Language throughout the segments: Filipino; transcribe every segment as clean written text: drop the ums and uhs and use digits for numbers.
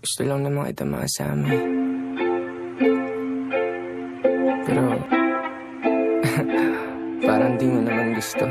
Gusto lang naman kita makasama eh. Pero parang di mo naman gusto.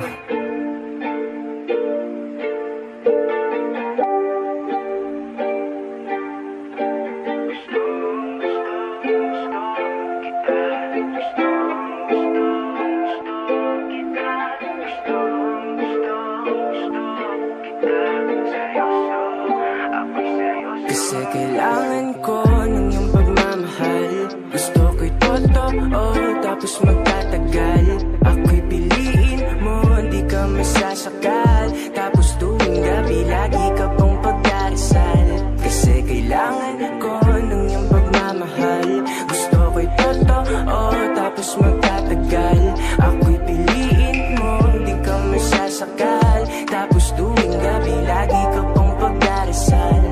Kasi kailangan ko ng iyong pagmamahal. Gusto ko'y totoo, tapos magtatagal. Ako'y piliin mo, hindi ka masasakal. Tapos tuwing gabi, lagi ka pang pagdarasal. Kasi kailangan ko ng iyong pagmamahal. Gusto ko'y totoo, tapos magtatagal. Ako'y piliin mo, hindi ka masasakal. Tapos tuwing gabi, lagi ka pang pagdarasal.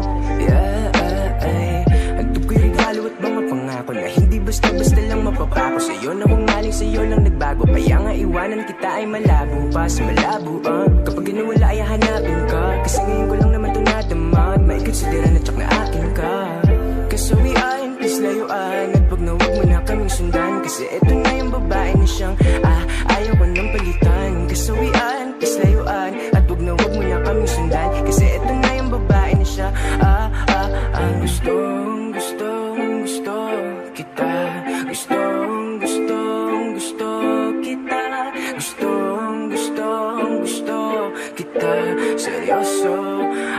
Na hindi basta-basta lang mapapako sa'yo na kung maling sa'yo lang nagbago. Kaya nga iwanan kita ay malabo, pas malabo kapag nawala ay hanapin ka. Kasi ngayon ko lang naman ito nadama. May konsidera na tsak na akin ka. Kasawian, please layuan. At pag nawag mo na kaming sundan. Kasi eto na yung babae na siyang ayaw ko nang palitan. Kasawian, please layuan. At pag nawag mo na kaming sundan. Kasi eto na yung babae na siya gustong gusto kita. Gustong gusto kita. Gustong gusto kita. Seryoso,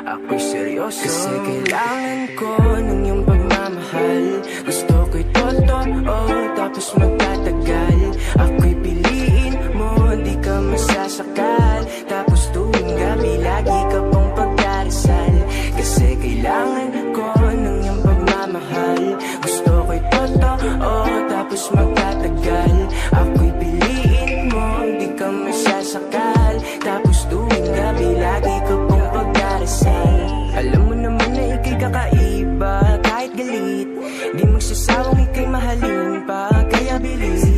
ako'y seryoso. Kasi kailangan ko ng iyong pagmamahal. Gusto ko'y totoo, tapos magtatagal. Ako'y piliin mo, di ka masasakal. Tapos tuwing gabi, lagi ka pang pagdarasal. Kasi kailangan ko ng iyong pagmamahal. Gusto ko'y totoo, tapos magtatagal. Ako'y piliin mo, di ka masasakal. Tapos tuwing gabi, lagi ka pang pagdarasal. Alam mo naman na ika'y kakaiba. Kahit galit, di magsasawang ika'y mahalin pa. Kaya bilis,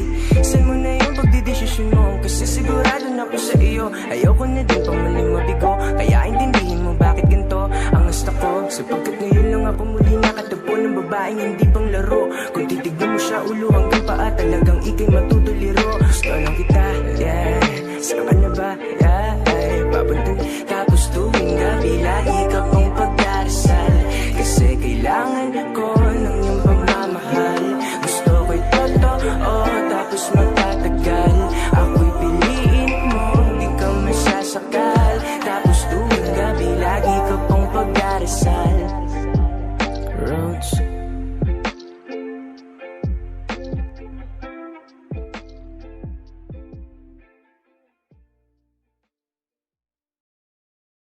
saan mo na yung pagdidesisyon mo? Kasi sigurado na ko sa iyo. Ayoko na din pang maling mabigo. Kaya intindihin mo bakit ganito ang gusto ko. Sapagkat ngayon lang ako muli nakatagpo ng babaeng hindi pang laro. Kung titignan mo siya ulo hanggang paa, talagang ika'y matutuliro. Gusto lang kita, yeah. Saan ka na ba? Yeah, ay, papunta. Tapos tuwing gabi, lagi ka pang pagdarasal. Kasi kailangan ko ng iyong pagmamahal. Gusto ko'y totoo, tapos magtatagal. Ako'y piliin mo, di ka masasakal. Tapos tuwing gabi, lagi ka pang pagdarasal. Roads